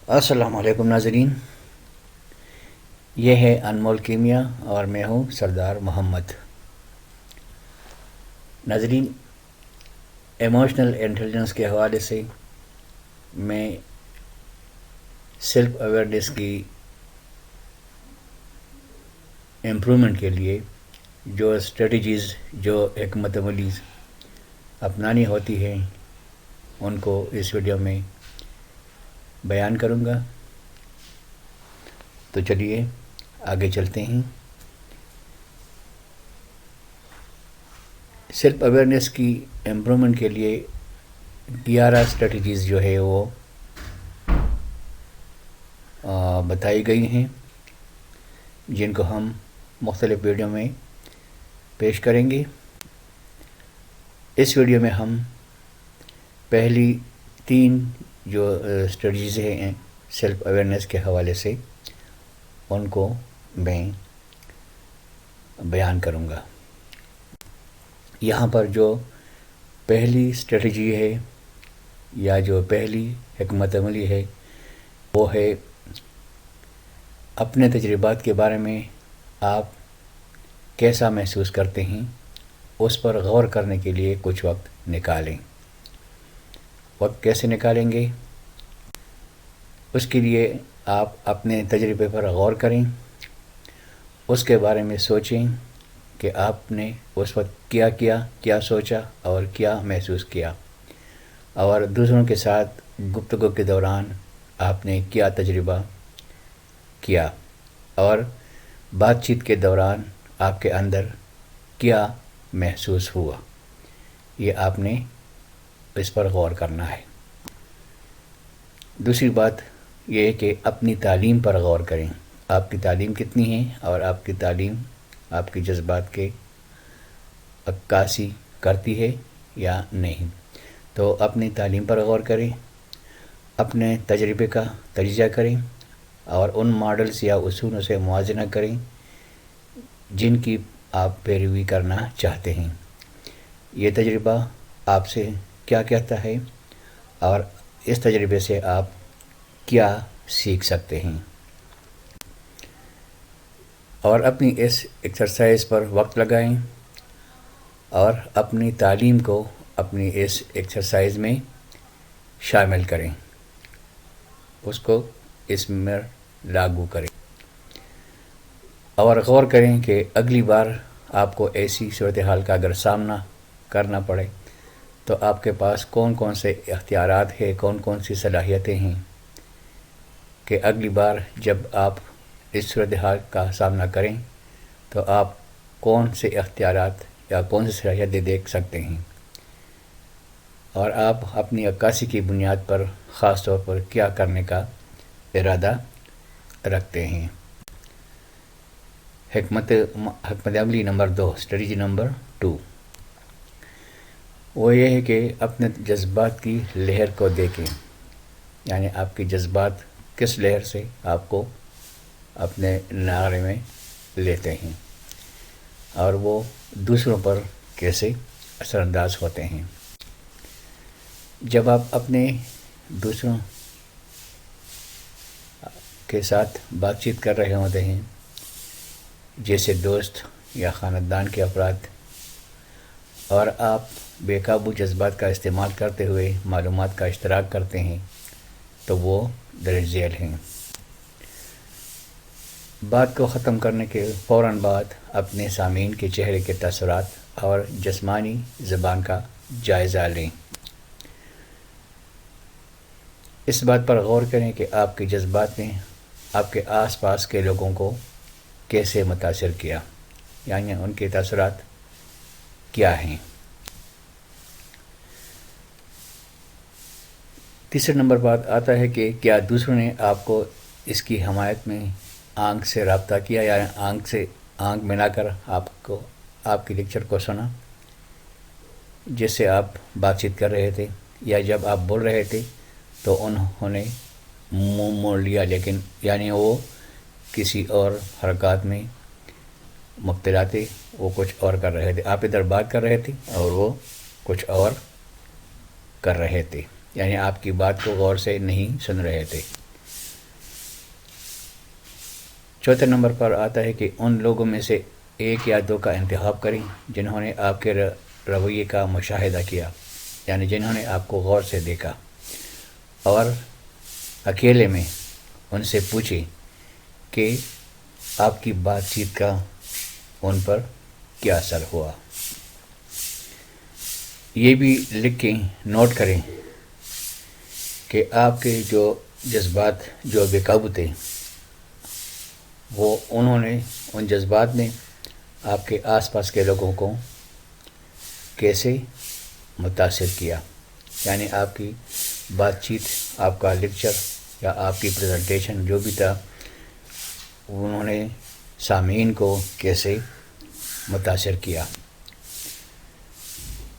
السلام علیکم ناظرین، یہ ہے انمول کیمیا اور میں ہوں سردار محمد۔ ناظرین، ایموشنل انٹیلیجنس کے حوالے سے میں سیلف اویئرنیس کی امپرومنٹ کے لیے جو اسٹریٹجیز، جو حکمت عملی اپنانی ہوتی ہیں ان کو اس ویڈیو میں بیان کروں گا۔ تو چلیے آگے چلتے ہیں۔ سیلف اویئرنیس کی امپرومنٹ کے لیے 11 اسٹریٹجیز جو ہے وہ بتائی گئی ہیں، جن کو ہم مختلف ویڈیو میں پیش کریں گے۔ اس ویڈیو میں ہم پہلی 3 جو اسٹریٹجیز ہیں سیلف اویئرنیس کے حوالے سے ان کو میں بیان کروں گا۔ یہاں پر جو پہلی اسٹریٹجی ہے یا جو پہلی حکمت عملی ہے وہ ہے اپنے تجربات کے بارے میں آپ کیسا محسوس کرتے ہیں اس پر غور کرنے کے لیے کچھ وقت نکالیں۔ وقت کیسے نکالیں گے؟ اس کے لیے آپ اپنے تجربے پر غور کریں، اس کے بارے میں سوچیں کہ آپ نے اس وقت کیا سوچا اور کیا محسوس کیا، اور دوسروں کے ساتھ گفتگو کے دوران آپ نے کیا تجربہ کیا، اور بات چیت کے دوران آپ کے اندر کیا محسوس ہوا، یہ آپ نے اس پر غور کرنا ہے۔ دوسری بات یہ ہے کہ اپنی تعلیم پر غور کریں۔ آپ کی تعلیم کتنی ہے اور آپ کی تعلیم آپ کے جذبات کے عکاسی کرتی ہے یا نہیں؟ تو اپنی تعلیم پر غور کریں، اپنے تجربے کا تجزیہ کریں اور ان ماڈلز یا اصولوں سے موازنہ کریں جن کی آپ پیروی کرنا چاہتے ہیں۔ یہ تجربہ آپ سے کیا کہتا ہے اور اس تجربے سے آپ کیا سیکھ سکتے ہیں؟ اور اپنی اس ایکسرسائز پر وقت لگائیں اور اپنی تعلیم کو اپنی اس ایکسرسائز میں شامل کریں، اس کو اس میں لاگو کریں، اور غور کریں کہ اگلی بار آپ کو ایسی صورتحال کا اگر سامنا کرنا پڑے تو آپ کے پاس کون کون سے اختیارات ہیں، کون کون سی صلاحیتیں ہیں کہ اگلی بار جب آپ اس صورتحال کا سامنا کریں تو آپ کون سے اختیارات یا کون سی صلاحیتیں دیکھ سکتے ہیں، اور آپ اپنی عکاسی کی بنیاد پر خاص طور پر کیا کرنے کا ارادہ رکھتے ہیں۔ حکمت عملی نمبر 2، اسٹریٹجی نمبر 2، وہ یہ ہے کہ اپنے جذبات کی لہر کو دیکھیں، یعنی آپ کے جذبات کس لہر سے آپ کو اپنے نعرے میں لیتے ہیں اور وہ دوسروں پر کیسے اثر انداز ہوتے ہیں۔ جب آپ اپنے دوسروں کے ساتھ بات چیت کر رہے ہوتے ہیں، جیسے دوست یا خاندان کے افراد، اور آپ بے قابو جذبات کا استعمال کرتے ہوئے معلومات کا اشتراک کرتے ہیں تو وہ درج ذیل ہیں۔ بات کو ختم کرنے کے فوراً بعد اپنے سامعین کے چہرے کے تاثرات اور جسمانی زبان کا جائزہ لیں۔ اس بات پر غور کریں کہ آپ کے جذبات نے آپ کے آس پاس کے لوگوں کو کیسے متاثر کیا، یعنی ان کے تاثرات کیا ہیں۔ تیسرے نمبر پر آتا ہے کہ کیا دوسروں نے آپ کو اس کی حمایت میں آنکھ سے رابطہ کیا، یا آنکھ ملا کر آپ کی لیکچر کو سنا جس سے آپ بات چیت کر رہے تھے، یا جب آپ بول رہے تھے تو انہوں نے منہ موڑ لیا، لیکن یعنی وہ کسی اور حرکات میں مبتلا تھے، وہ کچھ اور کر رہے تھے، آپ ادھر بات کر رہے تھے اور وہ کچھ اور کر رہے تھے، یعنی آپ کی بات کو غور سے نہیں سن رہے تھے۔ چوتھے نمبر پر آتا ہے کہ ان لوگوں میں سے ایک یا دو کا انتخاب کریں جنہوں نے آپ کے رویے کا مشاہدہ کیا، یعنی جنہوں نے آپ کو غور سے دیکھا، اور اکیلے میں ان سے پوچھیں کہ آپ کی بات چیت کا ان پر کیا اثر ہوا۔ یہ بھی لکھ کے نوٹ کریں کہ آپ کے جو جذبات جو بے قابو تھے، وہ ان جذبات نے آپ کے آس پاس کے لوگوں کو کیسے متاثر کیا، یعنی آپ کی بات چیت، آپ کا لیکچر یا آپ کی پریزنٹیشن جو بھی تھا، انہوں نے سامعین کو کیسے متاثر کیا۔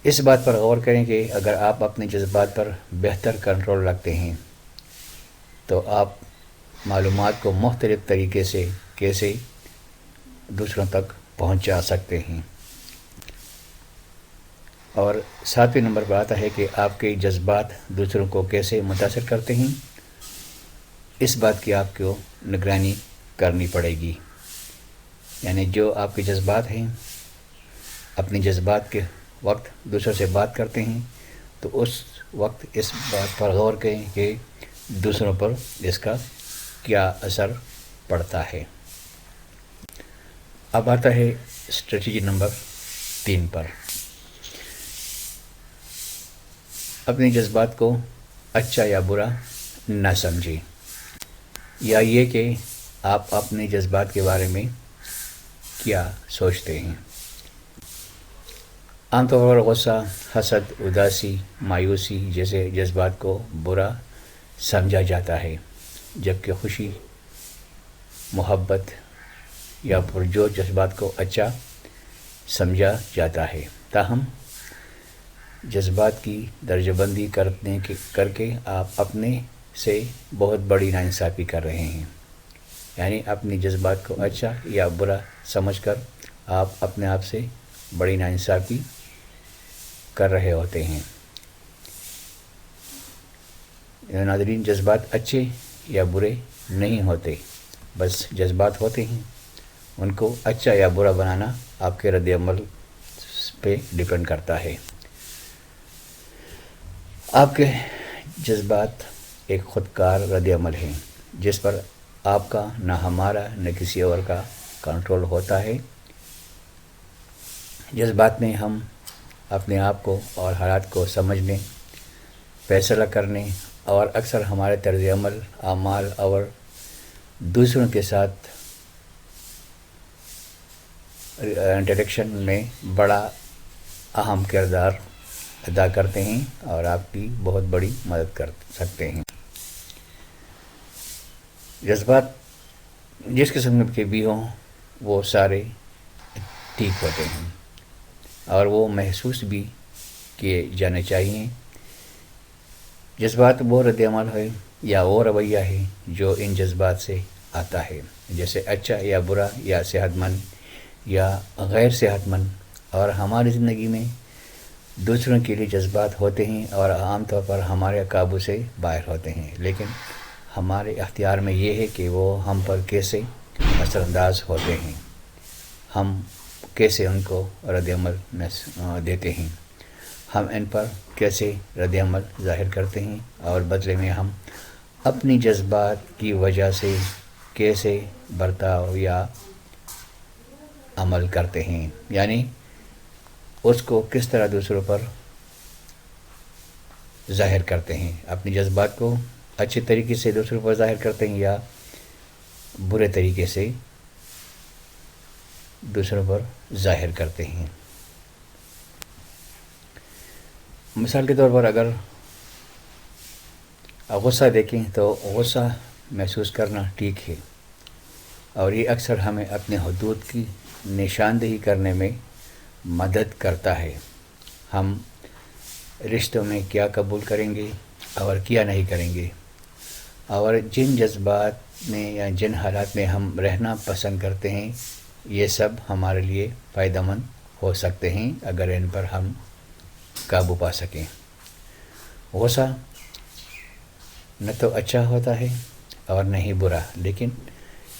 اس بات پر غور کریں کہ اگر آپ اپنے جذبات پر بہتر کنٹرول رکھتے ہیں تو آپ معلومات کو مختلف طریقے سے کیسے دوسروں تک پہنچا سکتے ہیں۔ اور ساتویں نمبر پر آتا ہے کہ آپ کے جذبات دوسروں کو کیسے متاثر کرتے ہیں۔ اس بات کی آپ کو نگرانی کرنی پڑے گی، یعنی جو آپ کے جذبات ہیں، اپنے جذبات کے وقت دوسروں سے بات کرتے ہیں تو اس وقت اس بات پر غور کریں کہ دوسروں پر اس کا کیا اثر پڑتا ہے۔ اب آتا ہے اسٹریٹجی نمبر 3 پر، اپنے جذبات کو اچھا یا برا نہ سمجھیں، یا یہ کہ آپ اپنے جذبات کے بارے میں کیا سوچتے ہیں۔ عام طور پر غصہ، حسد، اداسی، مایوسی جیسے جذبات کو برا سمجھا جاتا ہے، جبکہ خوشی، محبت یا پرجوش جذبات کو اچھا سمجھا جاتا ہے۔ تاہم جذبات کی درجہ بندی کر کے آپ اپنے سے بہت بڑی ناانصافی کر رہے ہیں، یعنی اپنی جذبات کو اچھا یا برا سمجھ کر آپ اپنے آپ سے بڑی ناانصافی کر رہے ہوتے ہیں۔ ناظرین، جذبات اچھے یا برے نہیں ہوتے، بس جذبات ہوتے ہیں، ان کو اچھا یا برا بنانا آپ کے رد عمل پہ ڈیپینڈ کرتا ہے۔ آپ کے جذبات ایک خودکار رد عمل ہیں جس پر آپ کا نہ ہمارا نہ کسی اور کا کنٹرول ہوتا ہے۔ جذبات میں ہم اپنے آپ کو اور حالات کو سمجھنے، فیصلہ کرنے اور اکثر ہمارے طرز عمل، اعمال اور دوسروں کے ساتھ انٹریکشن میں بڑا اہم کردار ادا کرتے ہیں اور آپ کی بہت بڑی مدد کر سکتے ہیں۔ جذبات جس قسم کے بھی ہوں وہ سارے ٹھیک ہوتے ہیں اور وہ محسوس بھی کیے جانے چاہیے۔ جذبات وہ رد عمل ہے یا وہ رویہ ہے جو ان جذبات سے آتا ہے، جیسے اچھا یا برا یا صحت مند یا غیر صحت مند، اور ہماری زندگی میں دوسروں کے لیے جذبات ہوتے ہیں اور عام طور پر ہمارے قابو سے باہر ہوتے ہیں، لیکن ہمارے اختیار میں یہ ہے کہ وہ ہم پر کیسے اثر انداز ہوتے ہیں، ہم کیسے ان کو رد عمل دیتے ہیں، ہم ان پر کیسے رد عمل ظاہر کرتے ہیں اور بدلے میں ہم اپنی جذبات کی وجہ سے کیسے برتاؤ یا عمل کرتے ہیں، یعنی اس کو کس طرح دوسروں پر ظاہر کرتے ہیں۔ اپنی جذبات کو اچھے طریقے سے دوسروں پر ظاہر کرتے ہیں یا برے طریقے سے دوسروں پر ظاہر کرتے ہیں۔ مثال کے طور پر اگر غصہ دیکھیں تو غصہ محسوس کرنا ٹھیک ہے، اور یہ اکثر ہمیں اپنے حدود کی نشاندہی کرنے میں مدد کرتا ہے۔ ہم رشتوں میں کیا قبول کریں گے اور کیا نہیں کریں گے، اور جن جذبات میں یا جن حالات میں ہم رہنا پسند کرتے ہیں، یہ سب ہمارے لیے فائدہ مند ہو سکتے ہیں اگر ان پر ہم قابو پا سکیں۔ غصہ نہ تو اچھا ہوتا ہے اور نہ ہی برا، لیکن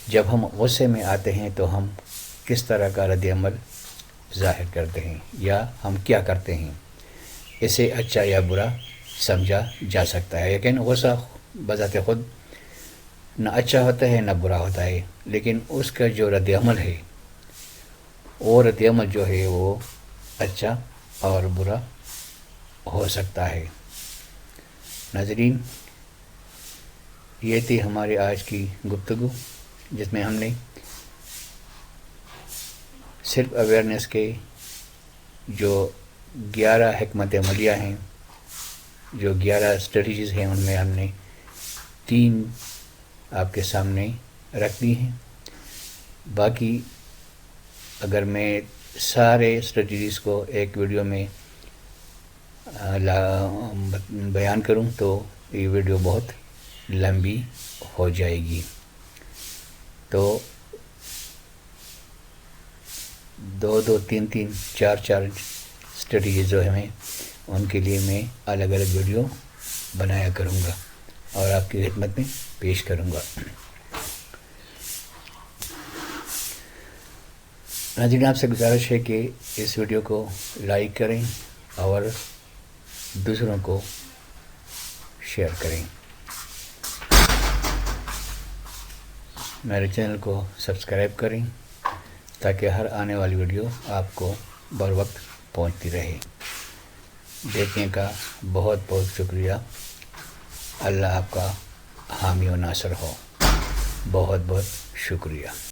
جب ہم غصے میں آتے ہیں تو ہم کس طرح کا رد عمل ظاہر کرتے ہیں یا ہم کیا کرتے ہیں، اسے اچھا یا برا سمجھا جا سکتا ہے۔ لیکن غصہ بذات خود نہ اچھا ہوتا ہے نہ برا ہوتا ہے، لیکن اس کا جو رد عمل ہے وہ رد عمل جو ہے وہ اچھا اور برا ہو سکتا ہے۔ ناظرین، یہ تھی ہماری آج کی گفتگو، جس میں ہم نے سیلف اویئرنیس کے جو 11 حکمت عملیہ ہیں، جو 11 اسٹریٹجیز ہیں، ان میں ہم نے 3 آپ کے سامنے رکھ دی ہیں۔ باقی اگر میں سارے اسٹریٹجیز کو ایک ویڈیو میں بیان کروں تو یہ ویڈیو بہت لمبی ہو جائے گی، تو 2 3 4 اسٹریٹجیز جو ہیں ان کے لیے میں الگ الگ ویڈیو بنایا کروں گا اور آپ کی خدمت میں پیش کروں گا۔ ناظرین، آپ سے گزارش ہے کہ اس ویڈیو کو لائک کریں اور دوسروں کو شیئر کریں۔ میرے چینل کو سبسکرائب کریں تاکہ ہر آنے والی ویڈیو آپ کو بر وقت پہنچتی رہے۔ دیکھنے کا بہت بہت شکریہ۔ اللہ آپ کا حامی و ناصر ہو۔ بہت بہت شکریہ۔